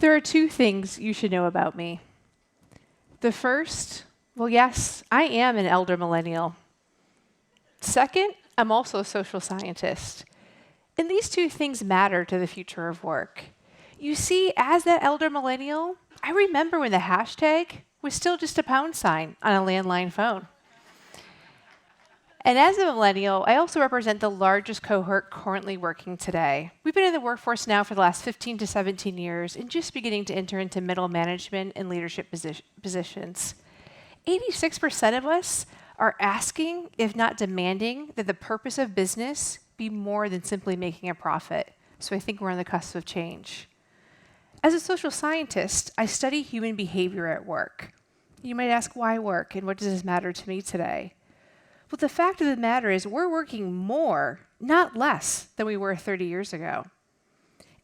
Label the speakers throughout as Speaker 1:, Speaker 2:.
Speaker 1: There are two things you should know about me. The first, well, yes, I am an elder millennial. Second, I'm also a social scientist. And these two things matter to the future of work. You see, as that elder millennial, I remember when the hashtag was still just a pound sign on a landline phone. And as a millennial, I also represent the largest cohort currently working today. We've been in the workforce now for the last 15 to 17 years and just beginning to enter into middle management and leadership positions. 86% of us are asking, if not demanding, that the purpose of business be more than simply making a profit. So I think we're on the cusp of change. As a social scientist, I study human behavior at work. You might ask, why work, and what does this matter to me today? Well, the fact of the matter is we're working more, not less, than we were 30 years ago.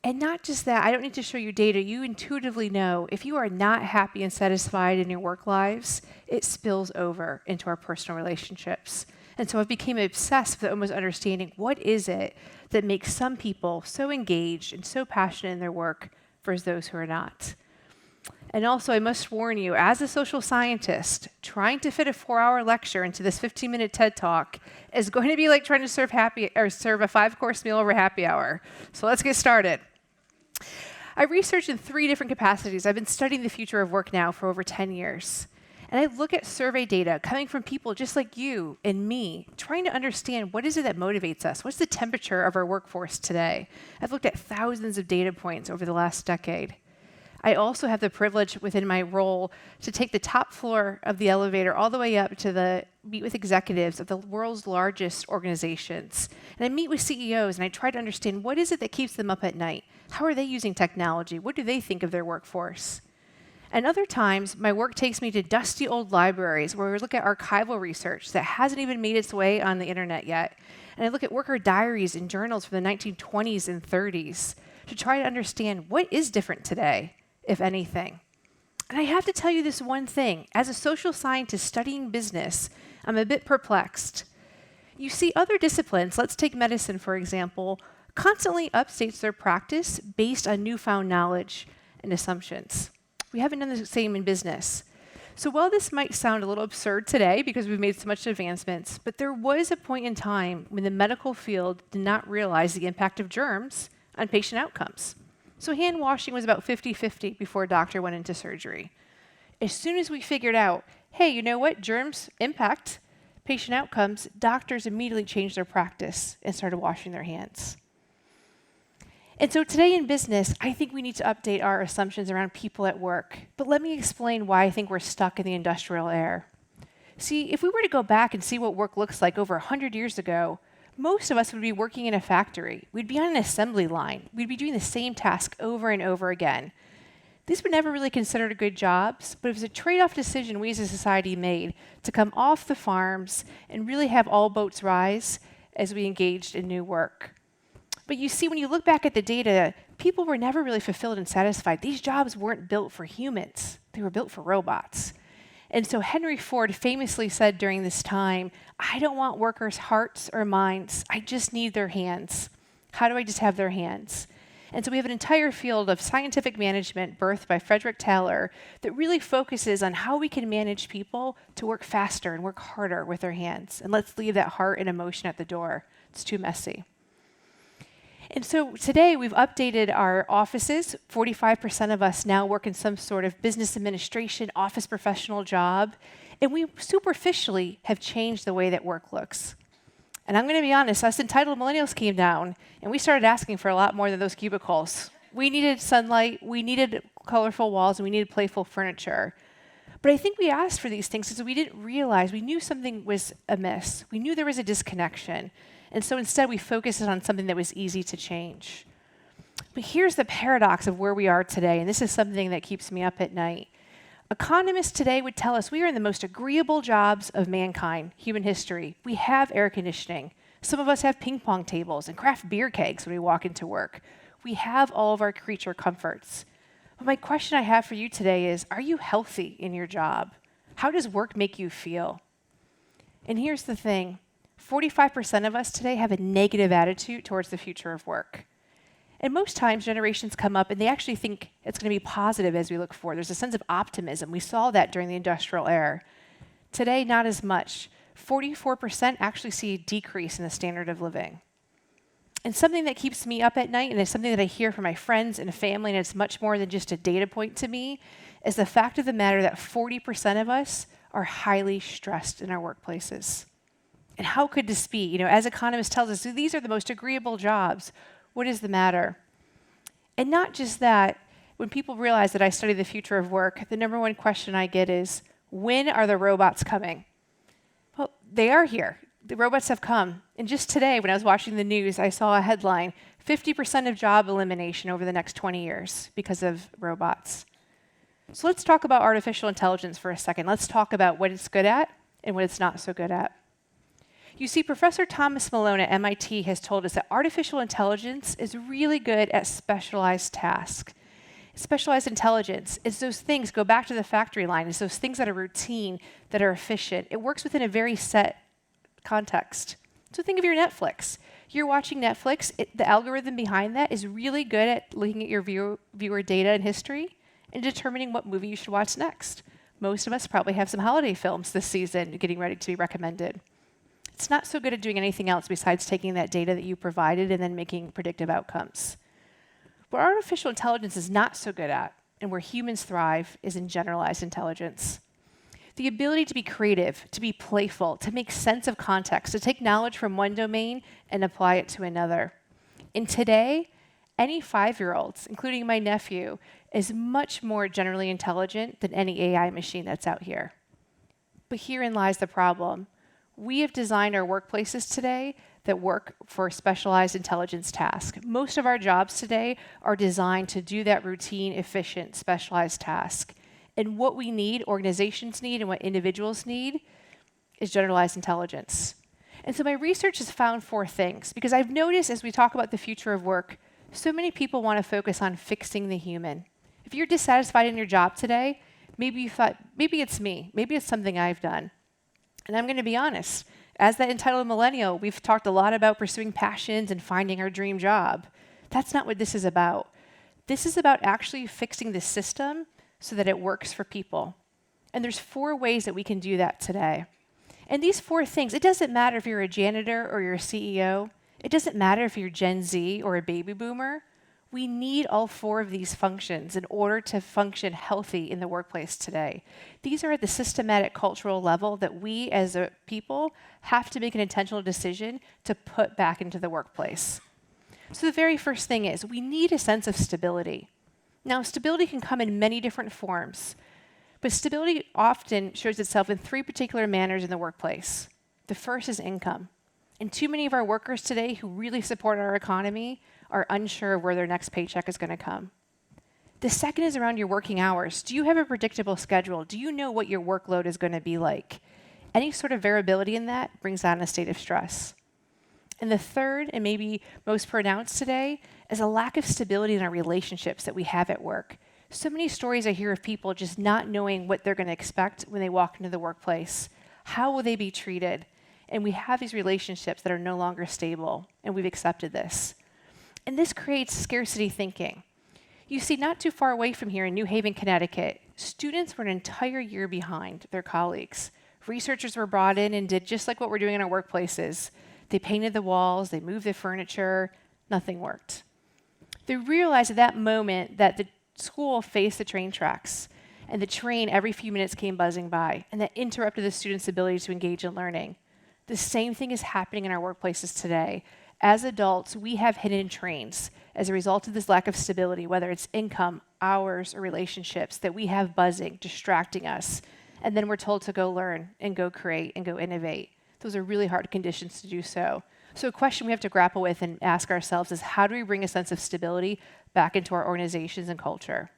Speaker 1: And not just that, I don't need to show you data. You intuitively know if you are not happy and satisfied in your work lives, it spills over into our personal relationships. And so I became obsessed with almost understanding what is it that makes some people so engaged and so passionate in their work versus those who are not. And also, I must warn you, as a social scientist, trying to fit a 4-hour lecture into this 15-minute TED Talk is going to be like trying to serve a 5-course meal over happy hour. So let's get started. I researched in 3 different capacities. I've been studying the future of work now for over 10 years. And I look at survey data coming from people just like you and me, trying to understand what is it that motivates us? What's the temperature of our workforce today? I've looked at thousands of data points over the last decade. I also have the privilege within my role to take the top floor of the elevator all the way up to meet with executives of the world's largest organizations. And I meet with CEOs and I try to understand what is it that keeps them up at night? How are they using technology? What do they think of their workforce? And other times, my work takes me to dusty old libraries where we look at archival research that hasn't even made its way on the internet yet. And I look at worker diaries and journals from the 1920s and 30s to try to understand what is different today, if anything. And I have to tell you this one thing. As a social scientist studying business, I'm a bit perplexed. You see, other disciplines, let's take medicine for example, constantly updates their practice based on newfound knowledge and assumptions. We haven't done the same in business. So while this might sound a little absurd today because we've made so much advancements, but there was a point in time when the medical field did not realize the impact of germs on patient outcomes. So hand washing was about 50-50 before a doctor went into surgery. As soon as we figured out, hey, you know what, germs impact patient outcomes, doctors immediately changed their practice and started washing their hands. And so today in business, I think we need to update our assumptions around people at work. But let me explain why I think we're stuck in the industrial era. See, if we were to go back and see what work looks like over 100 years ago, most of us would be working in a factory. We'd be on an assembly line. We'd be doing the same task over and over again. These were never really considered good jobs, but it was a trade-off decision we as a society made to come off the farms and really have all boats rise as we engaged in new work. But you see, when you look back at the data, people were never really fulfilled and satisfied. These jobs weren't built for humans. They were built for robots. And so Henry Ford famously said during this time, I don't want workers' hearts or minds. I just need their hands. How do I just have their hands? And so we have an entire field of scientific management birthed by Frederick Taylor that really focuses on how we can manage people to work faster and work harder with their hands. And let's leave that heart and emotion at the door. It's too messy. And so today we've updated our offices. 45% of us now work in some sort of business administration, office professional job. And we superficially have changed the way that work looks. And I'm going to be honest, us entitled millennials came down and we started asking for a lot more than those cubicles. We needed sunlight, we needed colorful walls, and we needed playful furniture. But I think we asked for these things because we didn't realize, we knew something was amiss. We knew there was a disconnection. And so instead we focused on something that was easy to change. But here's the paradox of where we are today, and this is something that keeps me up at night. Economists today would tell us we are in the most agreeable jobs of mankind, human history. We have air conditioning. Some of us have ping pong tables and craft beer kegs when we walk into work. We have all of our creature comforts. But my question I have for you today is, are you healthy in your job? How does work make you feel? And here's the thing. 45% of us today have a negative attitude towards the future of work. And most times generations come up and they actually think it's going to be positive as we look forward. There's a sense of optimism. We saw that during the industrial era. Today, not as much. 44% actually see a decrease in the standard of living. And something that keeps me up at night, and it's something that I hear from my friends and family, and it's much more than just a data point to me, is the fact of the matter that 40% of us are highly stressed in our workplaces. And how could this be? You know, as economists tell us, these are the most agreeable jobs. What is the matter? And not just that, when people realize that I study the future of work, the number one question I get is, when are the robots coming? Well, they are here. The robots have come. And just today, when I was watching the news, I saw a headline, 50% of job elimination over the next 20 years because of robots. So let's talk about artificial intelligence for a second. Let's talk about what it's good at and what it's not so good at. You see, Professor Thomas Malone at MIT has told us that artificial intelligence is really good at specialized tasks. Specialized intelligence is those things, go back to the factory line, it's those things that are routine, that are efficient. It works within a very set context. So think of your Netflix. You're watching Netflix, the algorithm behind that is really good at looking at your viewer data and history and determining what movie you should watch next. Most of us probably have some holiday films this season getting ready to be recommended. It's not so good at doing anything else besides taking that data that you provided and then making predictive outcomes. What artificial intelligence is not so good at, and where humans thrive, is in generalized intelligence. The ability to be creative, to be playful, to make sense of context, to take knowledge from one domain and apply it to another. And today, any 5-year-olds, including my nephew, is much more generally intelligent than any AI machine that's out here. But herein lies the problem. We have designed our workplaces today that work for specialized intelligence tasks. Most of our jobs today are designed to do that routine, efficient, specialized task. And what we need, organizations need, and what individuals need is generalized intelligence. And so my research has found 4 things, because I've noticed as we talk about the future of work, so many people want to focus on fixing the human. If you're dissatisfied in your job today, maybe you thought, maybe it's me, maybe it's something I've done. And I'm going to be honest, as that entitled millennial, we've talked a lot about pursuing passions and finding our dream job. That's not what this is about. This is about actually fixing the system so that it works for people. And there's 4 ways that we can do that today. And these 4 things, it doesn't matter if you're a janitor or you're a CEO. It doesn't matter if you're Gen Z or a baby boomer. We need all 4 of these functions in order to function healthy in the workplace today. These are at the systematic cultural level that we as a people have to make an intentional decision to put back into the workplace. So the very first thing is we need a sense of stability. Now, stability can come in many different forms, but stability often shows itself in 3 particular manners in the workplace. The first is income. And too many of our workers today who really support our economy are unsure of where their next paycheck is going to come. The second is around your working hours. Do you have a predictable schedule? Do you know what your workload is going to be like? Any sort of variability in that brings on a state of stress. And the third, and maybe most pronounced today, is a lack of stability in our relationships that we have at work. So many stories I hear of people just not knowing what they're going to expect when they walk into the workplace. How will they be treated? And we have these relationships that are no longer stable, and we've accepted this. And this creates scarcity thinking. You see, not too far away from here in New Haven, Connecticut, students were an entire year behind their colleagues. Researchers were brought in and did just like what we're doing in our workplaces. They painted the walls, they moved the furniture, nothing worked. They realized at that moment that the school faced the train tracks, and the train every few minutes came buzzing by, and that interrupted the students' ability to engage in learning. The same thing is happening in our workplaces today. As adults, we have hidden trains as a result of this lack of stability, whether it's income, hours, or relationships that we have buzzing, distracting us. And then we're told to go learn and go create and go innovate. Those are really hard conditions to do so. So a question we have to grapple with and ask ourselves is, how do we bring a sense of stability back into our organizations and culture?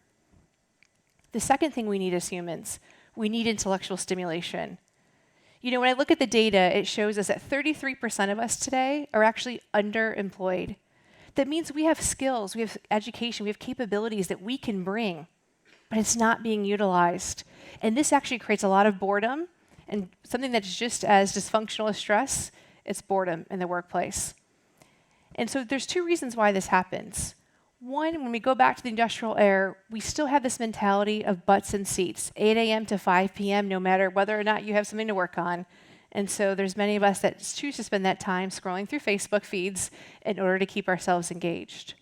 Speaker 1: The second thing we need as humans, we need intellectual stimulation. You know, when I look at the data, it shows us that 33% of us today are actually underemployed. That means we have skills, we have education, we have capabilities that we can bring, but it's not being utilized. And this actually creates a lot of boredom, and something that's just as dysfunctional as stress, it's boredom in the workplace. And so there's 2 reasons why this happens. One, when we go back to the industrial era, we still have this mentality of butts and seats, 8 a.m. to 5 p.m., no matter whether or not you have something to work on. And so there's many of us that choose to spend that time scrolling through Facebook feeds in order to keep ourselves engaged.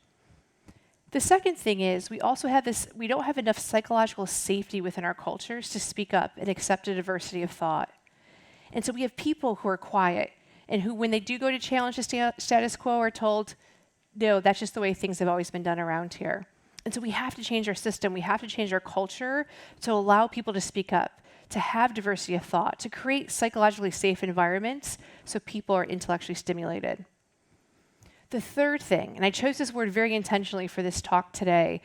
Speaker 1: The second thing is we don't have enough psychological safety within our cultures to speak up and accept a diversity of thought. And so we have people who are quiet and who, when they do go to challenge the status quo, are told, no, that's just the way things have always been done around here. And so we have to change our system. We have to change our culture to allow people to speak up, to have diversity of thought, to create psychologically safe environments so people are intellectually stimulated. The third thing, and I chose this word very intentionally for this talk today,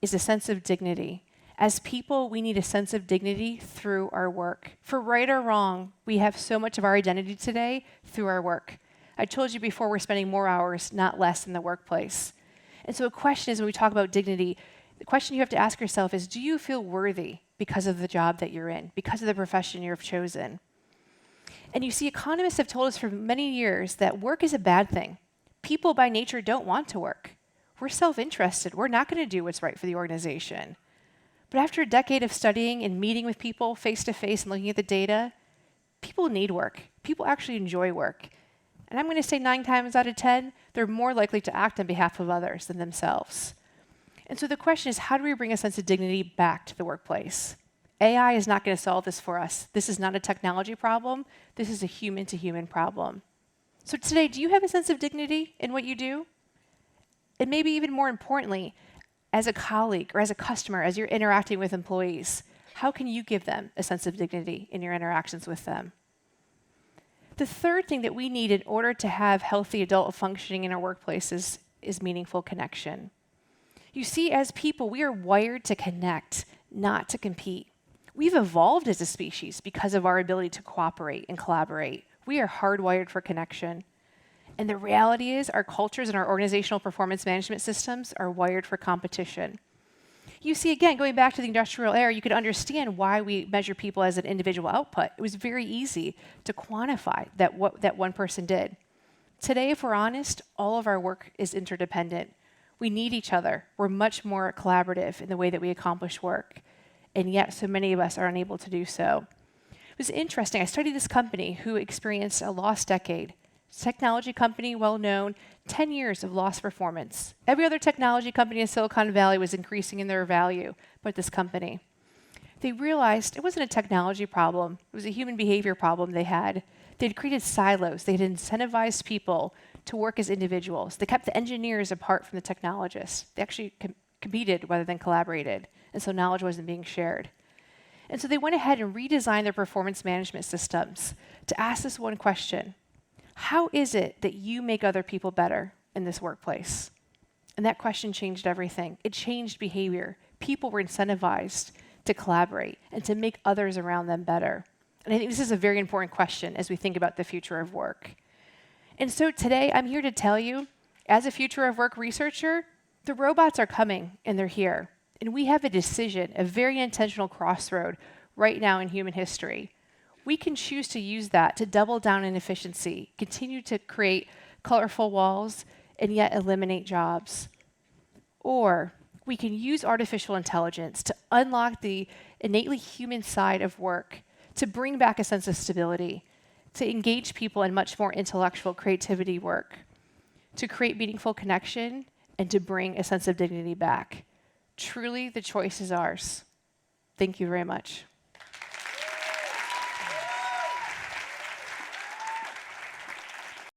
Speaker 1: is a sense of dignity. As people, we need a sense of dignity through our work. For right or wrong, we have so much of our identity today through our work. I told you before, we're spending more hours, not less, in the workplace. And so a question is, when we talk about dignity, the question you have to ask yourself is, do you feel worthy because of the job that you're in, because of the profession you've chosen? And you see, economists have told us for many years that work is a bad thing. People by nature don't want to work. We're self-interested. We're not going to do what's right for the organization. But after a decade of studying and meeting with people face-to-face and looking at the data, people need work. People actually enjoy work. And I'm going to say 9 times out of 10, they're more likely to act on behalf of others than themselves. And so the question is, how do we bring a sense of dignity back to the workplace? AI is not going to solve this for us. This is not a technology problem. This is a human-to-human problem. So today, do you have a sense of dignity in what you do? And maybe even more importantly, as a colleague or as a customer, as you're interacting with employees, how can you give them a sense of dignity in your interactions with them? The third thing that we need in order to have healthy adult functioning in our workplaces is meaningful connection. You see, as people, we are wired to connect, not to compete. We've evolved as a species because of our ability to cooperate and collaborate. We are hardwired for connection. And the reality is our cultures and our organizational performance management systems are wired for competition. You see, again, going back to the industrial era, you could understand why we measure people as an individual output. It was very easy to quantify what that one person did. Today, if we're honest, all of our work is interdependent. We need each other. We're much more collaborative in the way that we accomplish work. And yet, so many of us are unable to do so. It was interesting. I studied this company who experienced a lost decade. Technology company, well known, 10 years of lost performance. Every other technology company in Silicon Valley was increasing in their value, but this company. They realized it wasn't a technology problem. It was a human behavior problem they had. They'd created silos. They'd incentivized people to work as individuals. They kept the engineers apart from the technologists. They actually competed rather than collaborated, and so knowledge wasn't being shared. And so they went ahead and redesigned their performance management systems to ask this one question: how is it that you make other people better in this workplace? And that question changed everything. It changed behavior. People were incentivized to collaborate and to make others around them better. And I think this is a very important question as we think about the future of work. And so today, I'm here to tell you, as a future of work researcher, the robots are coming and they're here. And we have a decision, a very intentional crossroad right now in human history. We can choose to use that to double down in efficiency, continue to create colorful walls, and yet eliminate jobs. Or we can use artificial intelligence to unlock the innately human side of work, to bring back a sense of stability, to engage people in much more intellectual creativity work, to create meaningful connection, and to bring a sense of dignity back. Truly, the choice is ours. Thank you very much.